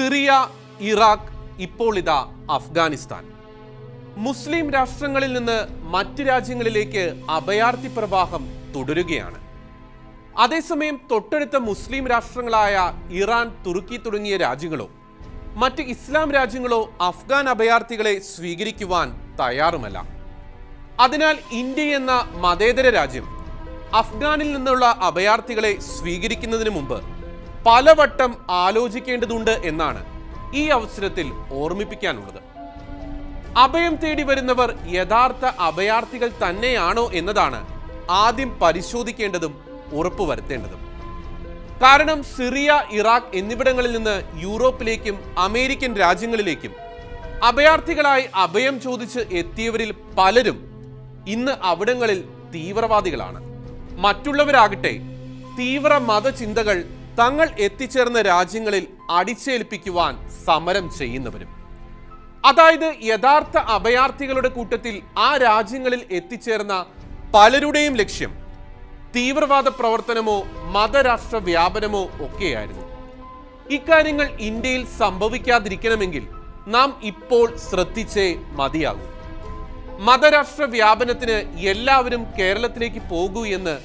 Syria, Iraq, ഇപ്പോൾ ഇതാ അഫ്ഗാനിസ്ഥാൻ. മുസ്ലിം രാഷ്ട്രങ്ങളിൽ നിന്ന് മറ്റ് രാജ്യങ്ങളിലേക്ക് അഭയാർത്ഥി പ്രവാഹം തുടരുകയാണ്. അതേസമയം തൊട്ടടുത്ത മുസ്ലിം രാഷ്ട്രങ്ങളായ ഇറാൻ, തുർക്കി തുടങ്ങിയ രാജ്യങ്ങളോ മറ്റ് ഇസ്ലാം രാജ്യങ്ങളോ അഫ്ഗാൻ അഭയാർത്ഥികളെ സ്വീകരിക്കുവാൻ തയ്യാറുമല്ല. അതിനാൽ ഇന്ത്യ എന്ന മതേതര രാജ്യം അഫ്ഗാനിൽ നിന്നുള്ള അഭയാർത്ഥികളെ സ്വീകരിക്കുന്നതിന് മുമ്പ് പലവട്ടം ആലോചിക്കേണ്ടതുണ്ട് എന്നാണ് ഈ അവസരത്തിൽ ഓർമ്മിപ്പിക്കാനുള്ളത്. അഭയം തേടി വരുന്നവർ യഥാർത്ഥ അഭയാർത്ഥികൾ തന്നെയാണോ എന്നതാണ് ആദ്യം പരിശോധിക്കേണ്ടതും ഉറപ്പുവരുത്തേണ്ടതും. കാരണം സിറിയ, ഇറാഖ് എന്നിവിടങ്ങളിൽ നിന്ന് യൂറോപ്പിലേക്കും അമേരിക്കൻ രാജ്യങ്ങളിലേക്കും അഭയാർത്ഥികളായി അഭയം ചോദിച്ച് എത്തിയവരിൽ പലരും ഇന്ന് അവിടങ്ങളിൽ തീവ്രവാദികളാണ്. മറ്റുള്ളവരാകട്ടെ തീവ്ര മതചിന്തകൾ തങ്ങൾ എത്തിച്ചേർന്ന രാജ്യങ്ങളിൽ അടിച്ചേൽപ്പിക്കുവാൻ സമരം ചെയ്യുന്നവരും. അതായത് യഥാർത്ഥ അഭയാർത്ഥികളുടെ കൂട്ടത്തിൽ ആ രാജ്യങ്ങളിൽ എത്തിച്ചേർന്ന പലരുടെയും ലക്ഷ്യം തീവ്രവാദ പ്രവർത്തനമോ മതരാഷ്ട്ര വ്യാപനമോ ഒക്കെയായിരുന്നു. ഇക്കാര്യങ്ങൾ ഇന്ത്യയിൽ സംഭവിക്കാതിരിക്കണമെങ്കിൽ നാം ഇപ്പോൾ ശ്രദ്ധിച്ചേ മതിയാകൂ. മതരാഷ്ട്ര വ്യാപനത്തിന് എല്ലാവരും കേരളത്തിലേക്ക് പോകൂ എന്ന്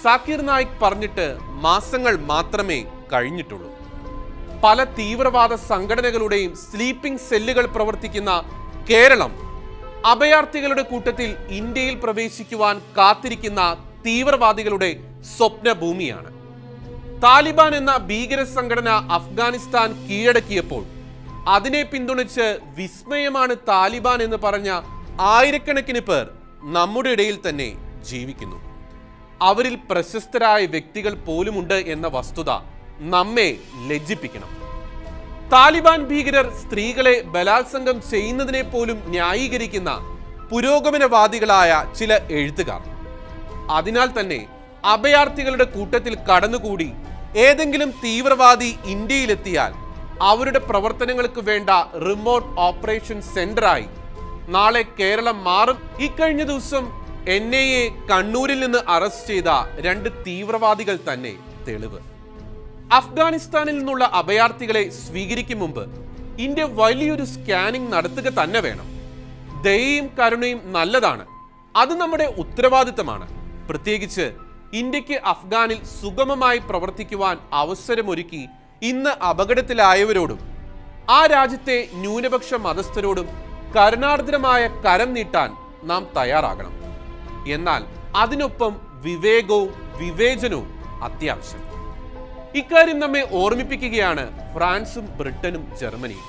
സാക്കിർ നായിക് പറഞ്ഞിട്ട് മാസങ്ങൾ മാത്രമേ കഴിഞ്ഞിട്ടുള്ളൂ. പല തീവ്രവാദ സംഘടനകളുടെയും സ്ലീപ്പിംഗ് സെല്ലുകൾ പ്രവർത്തിക്കുന്ന കേരളം അഭയാർത്ഥികളുടെ കൂട്ടത്തിൽ ഇന്ത്യയിൽ പ്രവേശിക്കുവാൻ കാത്തിരിക്കുന്ന തീവ്രവാദികളുടെ സ്വപ്നഭൂമിയാണ്. താലിബാൻ എന്ന ഭീകര സംഘടന അഫ്ഗാനിസ്ഥാൻ കീഴടക്കിയപ്പോൾ അതിനെ പിന്തുണച്ച് വിസ്മയമാണ് താലിബാൻ എന്ന് പറഞ്ഞ ആയിരക്കണക്കിന് പേർ നമ്മുടെ ഇടയിൽ തന്നെ ജീവിക്കുന്നു. അവരിൽ പ്രശസ്തരായ വ്യക്തികൾ പോലുമുണ്ട് എന്ന വസ്തുത നമ്മെ ലജ്ജിപ്പിക്കണം. താലിബാൻ ഭീകരർ സ്ത്രീകളെ ബലാത്സംഗം ചെയ്യുന്നതിനെ പോലും ന്യായീകരിക്കുന്ന പുരോഗമനവാദികളായ ചില എഴുത്തുകാർ. അതിനാൽ തന്നെ അഭയാർത്ഥികളുടെ കൂട്ടത്തിൽ കടന്നുകൂടി ഏതെങ്കിലും തീവ്രവാദി ഇന്ത്യയിലെത്തിയാൽ അവരുടെ പ്രവർത്തനങ്ങൾക്ക് വേണ്ട റിമോട്ട് ഓപ്പറേഷൻ സെന്ററായി നാളെ കേരളം മാറും. ഇക്കഴിഞ്ഞ ദിവസം NIA കണ്ണൂരിൽ നിന്ന് അറസ്റ്റ് ചെയ്ത 2 തീവ്രവാദികൾ തന്നെ തെളിവ്. അഫ്ഗാനിസ്ഥാനിൽ നിന്നുള്ള അഭയാർത്ഥികളെ സ്വീകരിക്കും മുമ്പ് ഇന്ത്യ വലിയൊരു സ്കാനിംഗ് നടത്തുക തന്നെ വേണം. ദയയും കരുണയും നല്ലതാണ്, അത് നമ്മുടെ ഉത്തരവാദിത്തമാണ്. പ്രത്യേകിച്ച് ഇന്ത്യക്ക് അഫ്ഗാനിൽ സുഗമമായി പ്രവർത്തിക്കുവാൻ അവസരമൊരുക്കി ഇന്ന് അപകടത്തിലായവരോടും ആ രാജ്യത്തെ ന്യൂനപക്ഷ മതസ്ഥരോടും കരുണാർദ്രമായ കരം നീട്ടാൻ നാം തയ്യാറാകണം. എന്നാൽ അതിനൊപ്പം വിവേകവും വിവേചനവും അത്യാവശ്യം. ഇക്കാര്യം നമ്മെ ഓർമ്മിപ്പിക്കുകയാണ് ഫ്രാൻസും ബ്രിട്ടനും ജർമ്മനിയും.